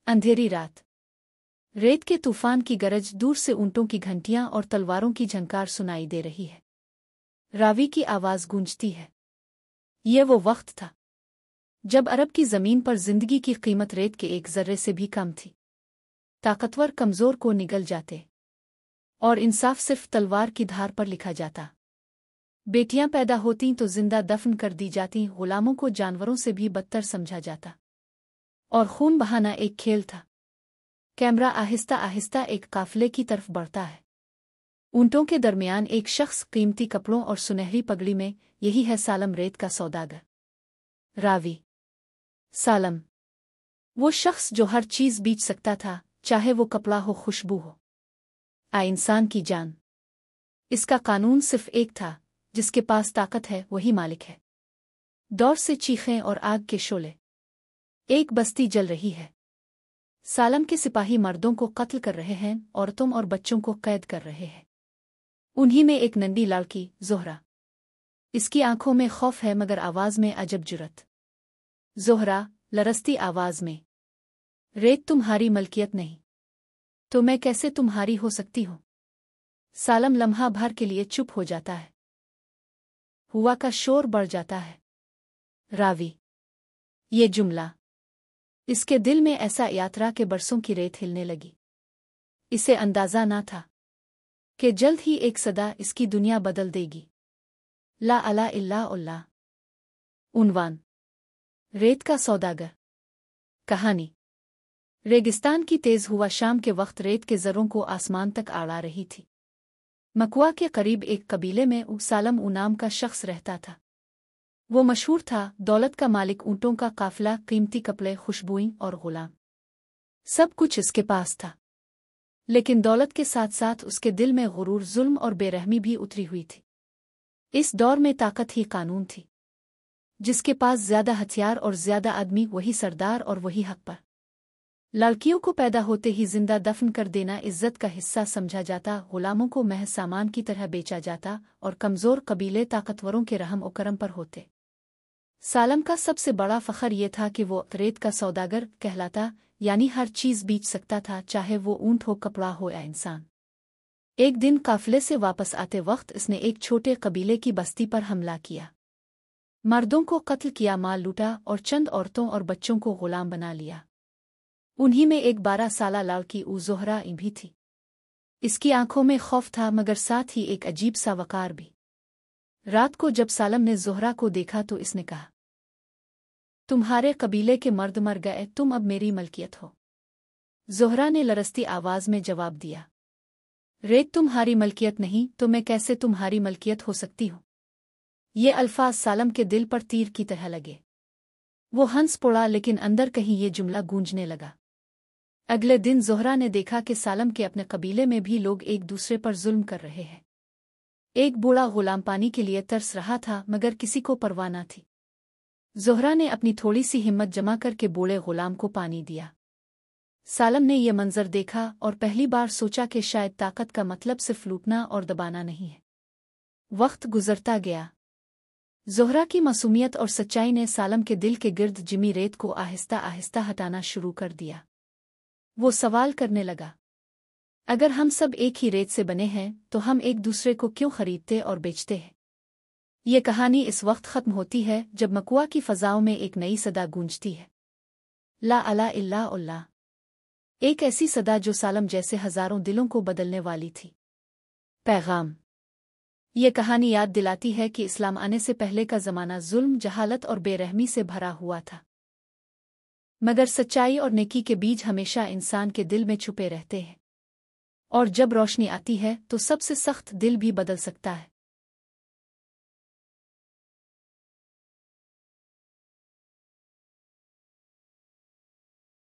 अंधेरी रात। रेत के तूफान की गरज, दूर से ऊंटों की घंटियां और तलवारों की झंकार सुनाई दे रही है। रावी की आवाज गूंजती है। ये वो वक्त था जब अरब की जमीन पर जिंदगी की कीमत रेत के एक जर्रे से भी कम थी। ताकतवर कमजोर को निगल जाते और इंसाफ सिर्फ तलवार की धार पर लिखा जाता। बेटियां पैदा होतीं तो जिंदा दफन कर दी जातीं, गुलामों को जानवरों से भी बदतर समझा जाता और खून बहाना एक खेल था। कैमरा आहिस्ता आहिस्ता एक काफिले की तरफ बढ़ता है। ऊंटों के दरमियान एक शख्स कीमती कपड़ों और सुनहरी पगड़ी में। यही है सालम, रेत का सौदागर। रावी सालम, वो शख्स जो हर चीज बेच सकता था, चाहे वो कपड़ा हो, खुशबू हो, इंसान की जान। इसका कानून सिर्फ एक था, जिसके पास ताकत है वही मालिक है। दौर से चीखें और आग के शोले। एक बस्ती जल रही है। सालम के सिपाही मर्दों को कत्ल कर रहे हैं, औरतों और बच्चों को कैद कर रहे हैं। उन्हीं में एक नंदी लड़की, ज़ोहरा। इसकी आंखों में खौफ है मगर आवाज में अजब जुर्रत। ज़ोहरा लरसती आवाज में, रेत तुम्हारी मलकियत नहीं तो मैं कैसे तुम्हारी हो सकती हूँ। सालम लम्हा भर के लिए चुप हो जाता है। हुआ का शोर बढ़ जाता है। रावी, ये जुमला इसके दिल में ऐसा यात्रा के बरसों की रेत हिलने लगी। इसे अंदाजा ना था कि जल्द ही एक सदा इसकी दुनिया बदल देगी। ला अला इल्ला उल्ला। उन्वान, रेत का सौदागर। कहानी। रेगिस्तान की तेज हुआ शाम के वक्त रेत के जरों को आसमान तक आड़ा रही थी। मकवा के करीब एक कबीले में सालम नाम का शख्स रहता था। वो मशहूर था, दौलत का मालिक, ऊंटों का काफिला, कीमती कपड़े, खुशबुएं और गुलाम। सब कुछ इसके पास था, लेकिन दौलत के साथ साथ उसके दिल में गुरूर, जुल्म और बेरहमी भी उतरी हुई थी। इस दौर में ताकत ही कानून थी। जिसके पास ज्यादा हथियार और ज्यादा आदमी, वही सरदार और वही हक पर। लड़कियों को पैदा होते ही जिंदा दफन कर देना इज्जत का हिस्सा समझा जाता, गुलामों को महज सामान की तरह बेचा जाता और कमजोर कबीले ताकतवरों के रहम और करम पर होते। सालम का सबसे बड़ा फखर ये था कि वो रेत का सौदागर कहलाता, यानी हर चीज बेच सकता था, चाहे वो ऊंट हो, कपड़ा हो या इंसान। एक दिन काफिले से वापस आते वक्त इसने एक छोटे कबीले की बस्ती पर हमला किया। मर्दों को कत्ल किया, माल लूटा और चंद औरतों और बच्चों को गुलाम बना लिया। उन्हीं में एक 12 साला लड़की ज़ोहरा भी थी। इसकी आंखों में खौफ था मगर साथ ही एक अजीब सा वकार भी। रात को जब सालम ने ज़ोहरा को देखा तो इसने कहा, तुम्हारे कबीले के मर्द मर गए, तुम अब मेरी मलकियत हो। ज़ोहरा ने लरसती आवाज में जवाब दिया, रेत तुम्हारी मलकियत नहीं तो मैं कैसे तुम्हारी मलकियत हो सकती हूँ। ये अल्फाज सालम के दिल पर तीर की तरह लगे। वो हंस पड़ा, लेकिन अंदर कहीं ये जुमला गूंजने लगा। अगले दिन ज़ोहरा ने देखा कि सालम के अपने कबीले में भी लोग एक दूसरे पर जुल्म कर रहे हैं। एक बूढ़ा गुलाम पानी के लिए तरस रहा था मगर किसी को परवाह न थी। ज़ोहरा ने अपनी थोड़ी सी हिम्मत जमा करके बूढ़े गुलाम को पानी दिया। सालम ने यह मंजर देखा और पहली बार सोचा कि शायद ताकत का मतलब सिर्फ लूटना और दबाना नहीं है। वक्त गुजरता गया। ज़ोहरा की मासूमियत और सच्चाई ने सालम के दिल के गिर्द जिमी रेत को आहिस्ता आहिस्ता हटाना शुरू कर दिया। वो सवाल करने लगा, अगर हम सब एक ही रेत से बने हैं तो हम एक दूसरे को क्यों खरीदते और बेचते हैं। ये कहानी इस वक्त खत्म होती है जब मकवा की फजाओं में एक नई सदा गूंजती है, ला अला इल्ला उल्ला। एक ऐसी सदा जो सालम जैसे हजारों दिलों को बदलने वाली थी। पैगाम। ये कहानी याद दिलाती है कि इस्लाम आने से पहले का जमाना जुल्म, जहालत और बेरहमी से भरा हुआ था, मगर सच्चाई और नेकी के बीज हमेशा इंसान के दिल में छुपे रहते हैं, और जब रोशनी आती है तो सबसे सख्त दिल भी बदल सकता है।